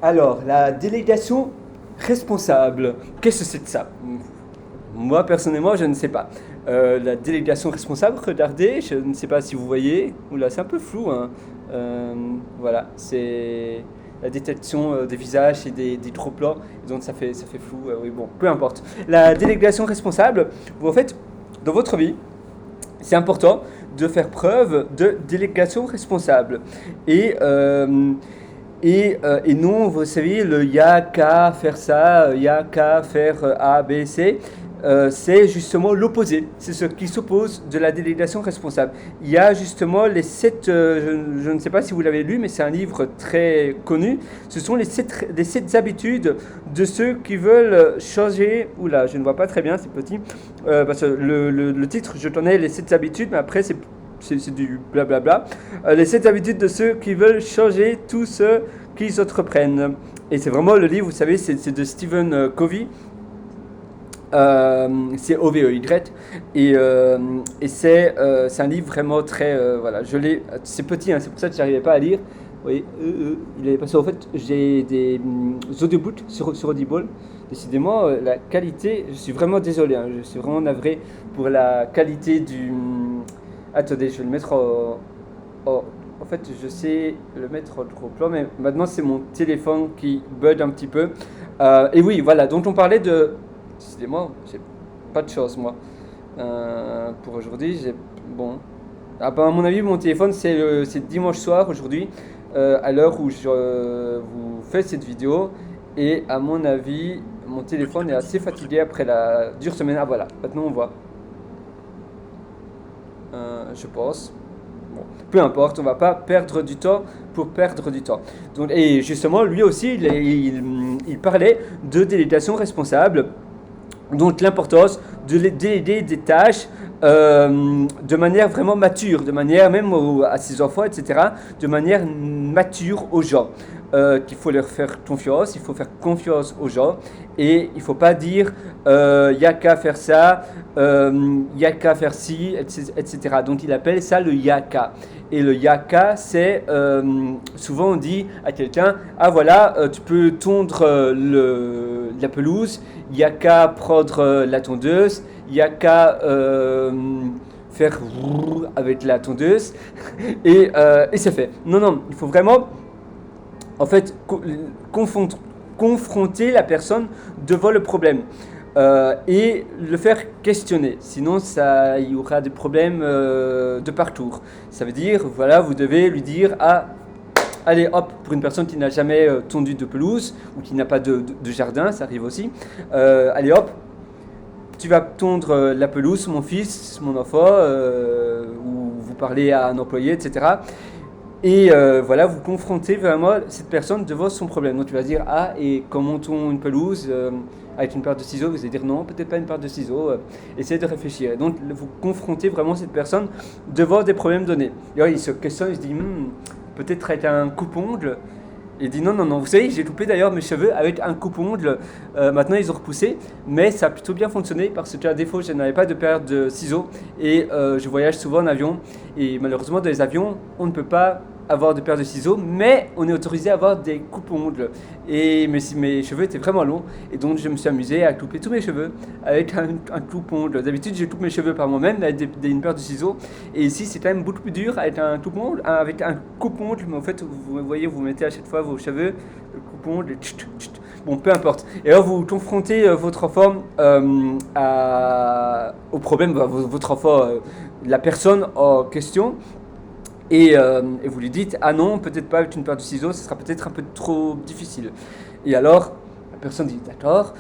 Alors, la délégation responsable, qu'est-ce que c'est de ça? Moi, personnellement, je ne sais pas. La délégation responsable, regardez, je ne sais pas si vous voyez. Oula, c'est un peu flou, hein. Euh, voilà, c'est la détection des visages et des trop plans, donc ça fait flou. Oui, bon, peu importe. La délégation responsable, vous, en fait, dans votre vie, c'est important de faire preuve de délégation responsable. Et et non, vous savez, le y a qu'à faire ça, y a qu'à faire A, B, C, c'est justement l'opposé. C'est ce qui s'oppose de la délégation responsable. Il y a justement les sept, je ne sais pas si vous l'avez lu, mais c'est un livre très connu. Ce sont les sept habitudes de ceux qui veulent changer. Oula, je ne vois pas très bien, c'est petit. Parce que le titre, je tenais les sept habitudes, mais après, c'est du blablabla. Les 7 habitudes de ceux qui veulent changer tout ce qu'ils entreprennent. Et c'est vraiment le livre, vous savez, c'est de Stephen Covey. C'est OVEY. C'est un livre vraiment très. Voilà, c'est petit, hein, c'est pour ça que je n'arrivais pas à lire. Oui, il est passé. En fait, j'ai des audiobooks sur Audible. Décidément, la qualité, je suis vraiment désolé, hein, je suis vraiment navré pour la qualité du. Attendez, je vais le mettre en fait, je sais le mettre en gros plan, mais maintenant c'est mon téléphone qui bug un petit peu. Et oui, voilà, donc on parlait de. Décidément, j'ai pas de chance, moi. Pour aujourd'hui, j'ai. Bon. Ah, bah, à mon avis, mon téléphone, c'est dimanche soir aujourd'hui, à l'heure où je vous fais cette vidéo. Et à mon avis, mon téléphone est assez fatigué après la dure semaine. Ah, voilà, maintenant on voit. Je pense. Bon, peu importe, on va pas perdre du temps pour perdre du temps. Donc, et justement, lui aussi, il parlait de délégation responsable, donc l'importance de déléguer des tâches de manière vraiment mature, de manière même à ses enfants, etc., de manière mature aux gens. Qu'il faut leur faire confiance, il faut faire confiance aux gens et il ne faut pas dire il n'y a qu'à faire ça, il n'y a qu'à faire ci, etc. Donc il appelle ça le yaka. Et le yaka, c'est souvent on dit à quelqu'un ah voilà, tu peux tondre la pelouse, il n'y a qu'à prendre la tondeuse, il n'y a qu'à faire avec la tondeuse et c'est fait. Non, non, il faut vraiment en fait, confronter la personne devant le problème et le faire questionner. Sinon, il y aura des problèmes de partout. Ça veut dire, voilà, vous devez lui dire, ah, allez, hop, pour une personne qui n'a jamais tondu de pelouse ou qui n'a pas de jardin, ça arrive aussi, allez, hop, tu vas tondre la pelouse, mon fils, mon enfant, ou vous parlez à un employé, etc. Et voilà, vous confrontez vraiment cette personne devant son problème. Donc tu vas dire, ah, et comment on tond une pelouse avec une paire de ciseaux? Vous allez dire, non, peut-être pas une paire de ciseaux. Essayez de réfléchir. Et donc vous confrontez vraiment cette personne devant des problèmes donnés. Et alors, il se questionne, il se dit, peut-être avec un coupe-ongle. Il dit non, non, non. Vous savez, j'ai coupé d'ailleurs mes cheveux avec un coupe-ongle. Maintenant, ils ont repoussé. Mais ça a plutôt bien fonctionné parce que à défaut, je n'avais pas de paire de ciseaux. Et je voyage souvent en avion. Et malheureusement, dans les avions, on ne peut pas avoir de paire de ciseaux. Mais on est autorisé à avoir des coupes-ongles. Et mes cheveux étaient vraiment longs. Et donc, je me suis amusé à couper tous mes cheveux avec un coupe-ongle. D'habitude, je coupe mes cheveux par moi-même avec une paire de ciseaux. Et ici, c'est quand même beaucoup plus dur avec un coupe-ongle. Avec un coupe-ongle, mais en fait, vous voyez, vous mettez à chaque fois vos cheveux, le coupe-ongle, bon, peu importe. Et alors, vous confrontez votre enfant au problème, votre enfant, la personne en question, et vous lui dites ah non, peut-être pas avec une paire de ciseaux, ce sera peut-être un peu trop difficile. Et alors, la personne dit d'accord,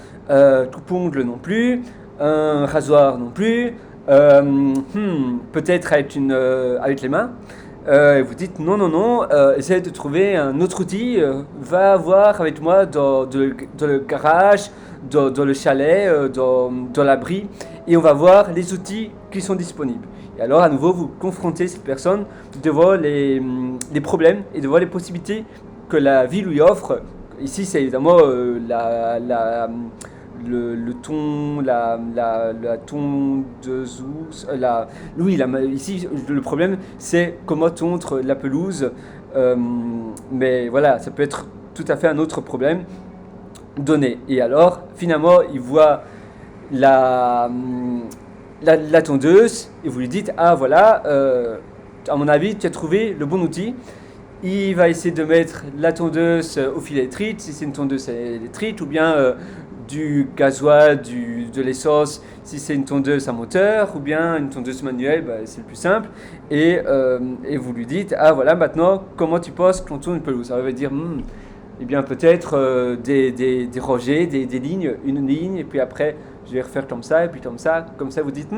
coupe-ongle non plus, un rasoir non plus, peut-être avec les mains. Et vous dites non, non, non, essayez de trouver un autre outil, va voir avec moi dans le garage, dans le chalet, dans l'abri, et on va voir les outils qui sont disponibles. Et alors à nouveau, vous confrontez cette personne devant les problèmes et devant les possibilités que la vie lui offre. Ici, c'est évidemment le ton, la tondeuse, oui, ici le problème c'est comment tondre la pelouse, mais voilà, ça peut être tout à fait un autre problème donné. Et alors, finalement, il voit la, la tondeuse et vous lui dites, ah voilà, à mon avis, tu as trouvé le bon outil. Il va essayer de mettre la tondeuse au fil électrique, si c'est une tondeuse électrique, ou bien du gasoil, de l'essence, si c'est une tondeuse à moteur, ou bien une tondeuse manuelle, bah, c'est le plus simple. Et vous lui dites, ah voilà, maintenant, comment tu penses qu'on tourne une pelouse? Alors il va dire, eh bien peut-être des rangées, des lignes, une ligne, et puis après, je vais refaire comme ça, et puis comme ça vous dites,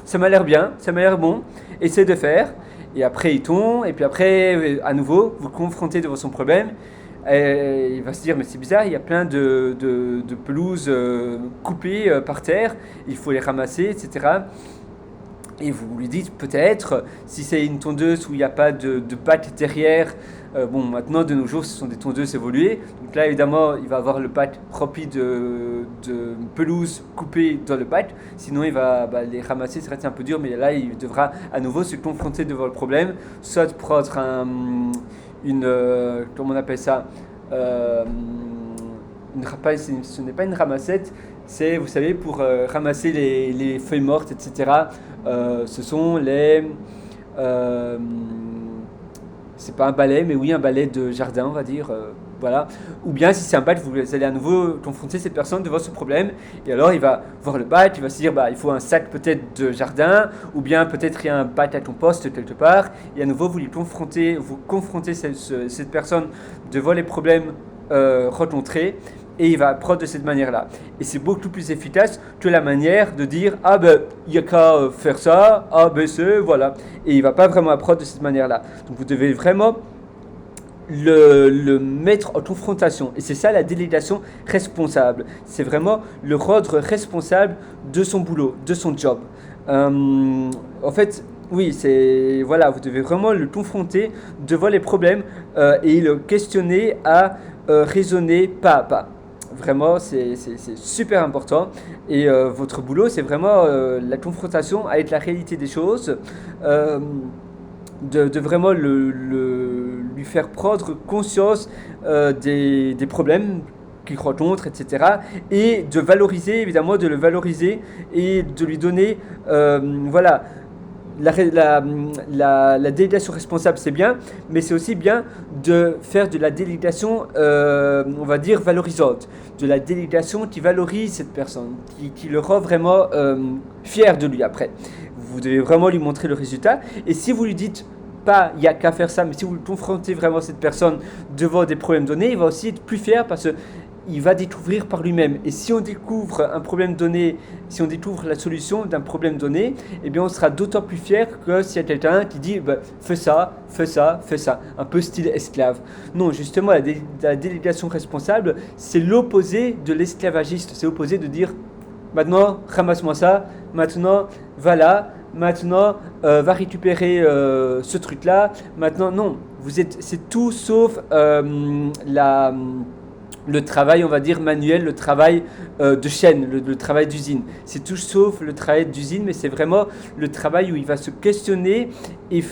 ça m'a l'air bien, ça m'a l'air bon, essayez de faire. Et après il tombe, et puis après, à nouveau, vous confrontez devant son problème. Et il va se dire, mais c'est bizarre, il y a plein de pelouses coupées par terre, il faut les ramasser, etc. Et vous lui dites peut-être, si c'est une tondeuse où il n'y a pas de patte derrière, bon maintenant de nos jours ce sont des tondeuses évoluées, donc là évidemment il va avoir le patte rempli de pelouse coupée dans le patte, sinon il va les ramasser, ça reste un peu dur, mais là il devra à nouveau se confronter devant le problème, soit prendre comment on appelle ça, ce n'est pas une ramassette, c'est, vous savez, pour ramasser les feuilles mortes, etc. Ce sont c'est pas un balai, mais oui, un balai de jardin, on va dire. Voilà. Ou bien, si c'est un bat, vous allez à nouveau confronter cette personne devant ce problème. Et alors, il va voir le bat, il va se dire, il faut un sac peut-être de jardin, ou bien peut-être il y a un bat à ton poste quelque part. Et à nouveau, vous confrontez cette personne devant les problèmes rencontrés. Et il va apprendre de cette manière-là. Et c'est beaucoup plus efficace que la manière de dire, il n'y a qu'à faire ça, A, B, C, voilà. Et il ne va pas vraiment apprendre de cette manière-là. Donc vous devez vraiment le mettre en confrontation. Et c'est ça la délégation responsable. C'est vraiment le rendre responsable de son boulot, de son job. En fait, oui, vous devez vraiment le confronter devant les problèmes et le questionner à raisonner pas à pas. Vraiment, c'est super important. Et votre boulot, c'est vraiment la confrontation avec la réalité des choses, de vraiment lui faire prendre conscience des problèmes qu'il rencontre, etc. Et de valoriser, évidemment, de le valoriser et de lui donner, la délégation responsable, c'est bien, mais c'est aussi bien de faire de la délégation, on va dire, valorisante, de la délégation qui valorise cette personne, qui le rend vraiment fier de lui après. Vous devez vraiment lui montrer le résultat, et si vous lui dites pas il n'y a qu'à faire ça, mais si vous confrontez vraiment cette personne devant des problèmes donnés, il va aussi être plus fier parce que il va découvrir par lui-même. Et si on découvre un problème donné, si on découvre la solution d'un problème donné, eh bien on sera d'autant plus fier que s'il y a quelqu'un qui dit fais ça, fais ça, fais ça, un peu style esclave. Non, justement, la délégation responsable, c'est l'opposé de l'esclavagiste. C'est l'opposé de dire maintenant ramasse-moi ça, maintenant va là, maintenant va récupérer ce truc-là. Maintenant, non, c'est tout sauf le travail, on va dire, manuel, le travail de chaîne, le travail d'usine. C'est tout sauf le travail d'usine, mais c'est vraiment le travail où il va se questionner et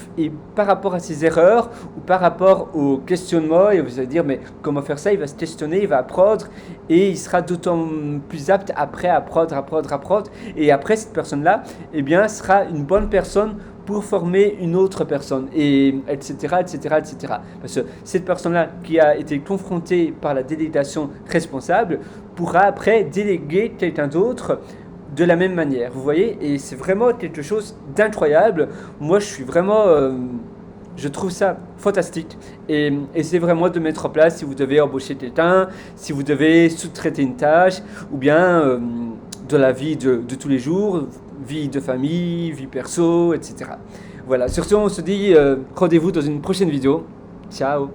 par rapport à ses erreurs ou par rapport au questionnement, et vous allez dire, mais comment faire ça? Il va se questionner, il va apprendre et il sera d'autant plus apte après à apprendre. Et après, cette personne-là, eh bien, sera une bonne personne pour former une autre personne, et etc. Parce que cette personne-là qui a été confrontée par la délégation responsable pourra après déléguer quelqu'un d'autre de la même manière. Vous voyez, et c'est vraiment quelque chose d'incroyable. Moi, je trouve ça fantastique et c'est vraiment de mettre en place si vous devez embaucher quelqu'un, si vous devez sous-traiter une tâche ou bien de la vie de tous les jours, vie de famille, vie perso, etc. Voilà, sur ce on se dit rendez-vous dans une prochaine vidéo. Ciao.